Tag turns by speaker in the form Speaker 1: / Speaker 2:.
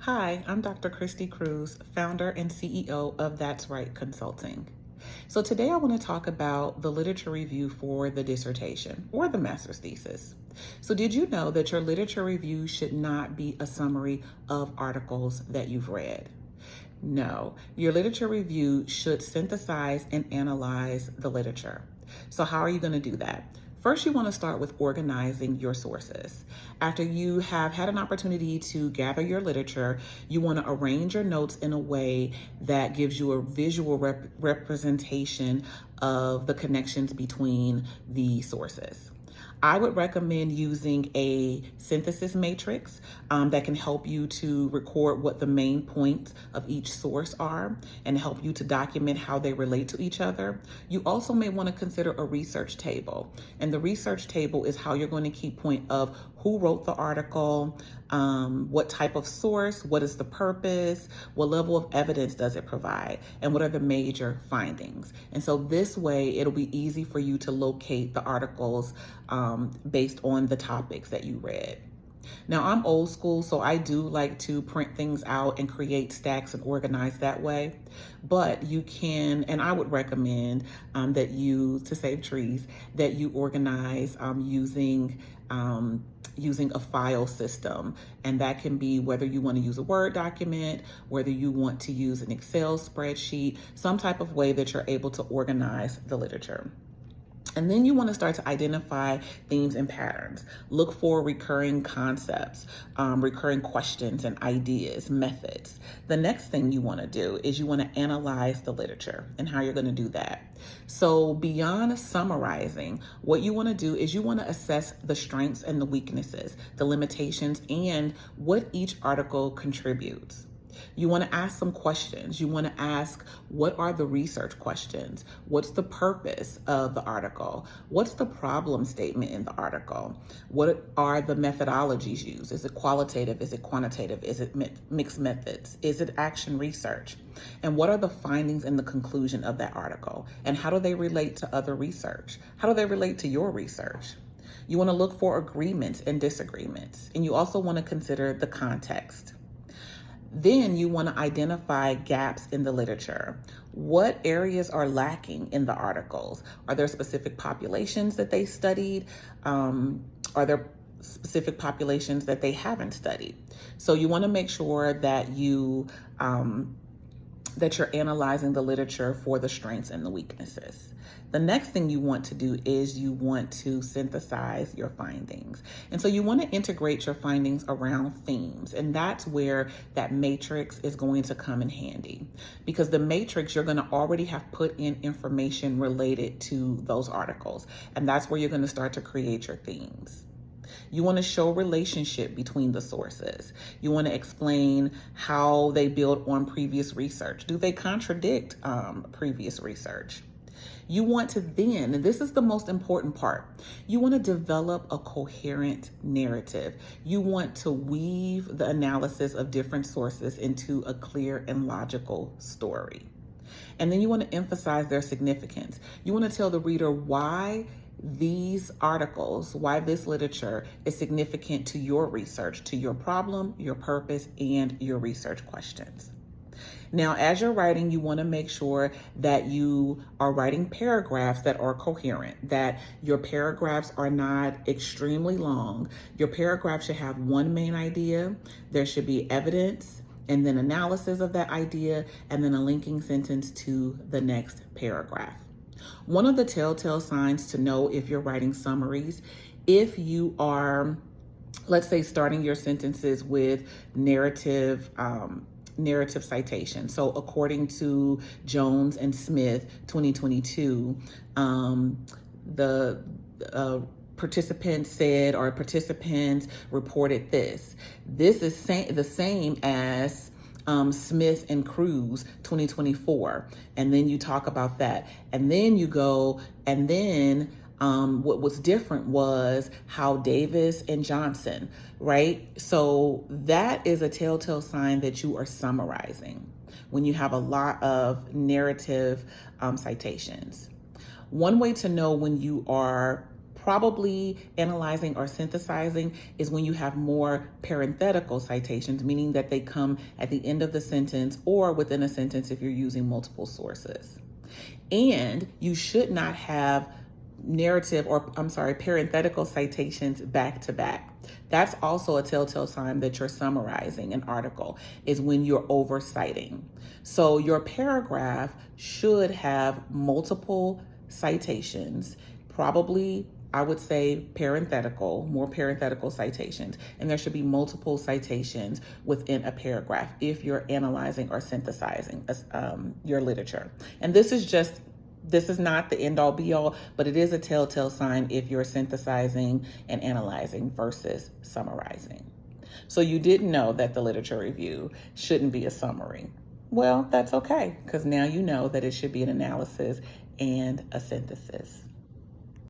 Speaker 1: Hi, I'm Dr. Christy Cruz, founder and CEO of That's Right Consulting. So today I want to talk about the literature review for the dissertation or the master's thesis. So did you know that your literature review should not be a summary of articles that you've read? No, your literature review should synthesize and analyze the literature. So how are you going to do that? First, you want to start with organizing your sources. After you have had an opportunity to gather your literature, you want to arrange your notes in a way that gives you a visual representation of the connections between the sources. I would recommend using a synthesis matrix that can help you to record what the main points of each source are and help you to document how they relate to each other. You also may want to consider a research table. And the research table is how you're going to keep point of who wrote the article, what type of source, what is the purpose, what level of evidence does it provide, and what are the major findings. And so this way, it'll be easy for you to locate the articles based on the topics that you read. Now, I'm old school, so I do like to print things out and create stacks and organize that way. But you can, and I would recommend that you, to save trees, that you organize using a file system. And that can be whether you want to use a Word document, whether you want to use an Excel spreadsheet, some type of way that you're able to organize the literature. And then you want to start to identify themes and patterns. Look for recurring concepts, recurring questions and ideas, methods. The next thing you want to do is you want to analyze the literature and how you're going to do that. So beyond summarizing, what you want to do is you want to assess the strengths and the weaknesses, the limitations, and what each article contributes. You want to ask some questions. You want to ask, what are the research questions? What's the purpose of the article? What's the problem statement in the article? What are the methodologies used? Is it qualitative? Is it quantitative? Is it mixed methods? Is it action research? And what are the findings and the conclusion of that article? And how do they relate to other research? How do they relate to your research? You want to look for agreements and disagreements. And you also want to consider the context. Then you want to identify gaps in the literature. What areas are lacking in the articles? Are there specific populations that they studied? Are there specific populations that they haven't studied? So you want to make sure that you're analyzing the literature for the strengths and the weaknesses. The next thing you want to do is you want to synthesize your findings. And so you want to integrate your findings around themes. And that's where that matrix is going to come in handy. Because the matrix, you're going to already have put in information related to those articles. And that's where you're going to start to create your themes. You want to show relationship between the sources. You want to explain how they build on previous research. Do they contradict previous research? You want to then, and this is the most important part, you want to develop a coherent narrative. You want to weave the analysis of different sources into a clear and logical story. And then you want to emphasize their significance. You want to tell the reader why these articles, why this literature is significant to your research, to your problem, your purpose, and your research questions. Now, as you're writing, you want to make sure that you are writing paragraphs that are coherent, that your paragraphs are not extremely long. Your paragraph should have one main idea. There should be evidence and then analysis of that idea, and then a linking sentence to the next paragraph. One of the telltale signs to know if you're writing summaries, if you are, let's say, starting your sentences with narrative citation. So according to Jones and Smith, 2022, the participants said, or participants reported this. This is the same as Smith and Cruz, 2024. And then you talk about that. And then you go, and then what was different was how Davis and Johnson, right? So that is a telltale sign that you are summarizing when you have a lot of narrative citations. One way to know when you are Probably analyzing or synthesizing is when you have more parenthetical citations, meaning that they come at the end of the sentence or within a sentence if you're using multiple sources. And you should not have parenthetical citations back to back. That's also a telltale sign that you're summarizing an article, is when you're oversighting. So your paragraph should have multiple citations, probably, I would say more parenthetical citations. And there should be multiple citations within a paragraph if you're analyzing or synthesizing your literature. And this is not the end all be all, but it is a telltale sign if you're synthesizing and analyzing versus summarizing. So you didn't know that the literature review shouldn't be a summary. Well, that's okay, because now you know that it should be an analysis and a synthesis.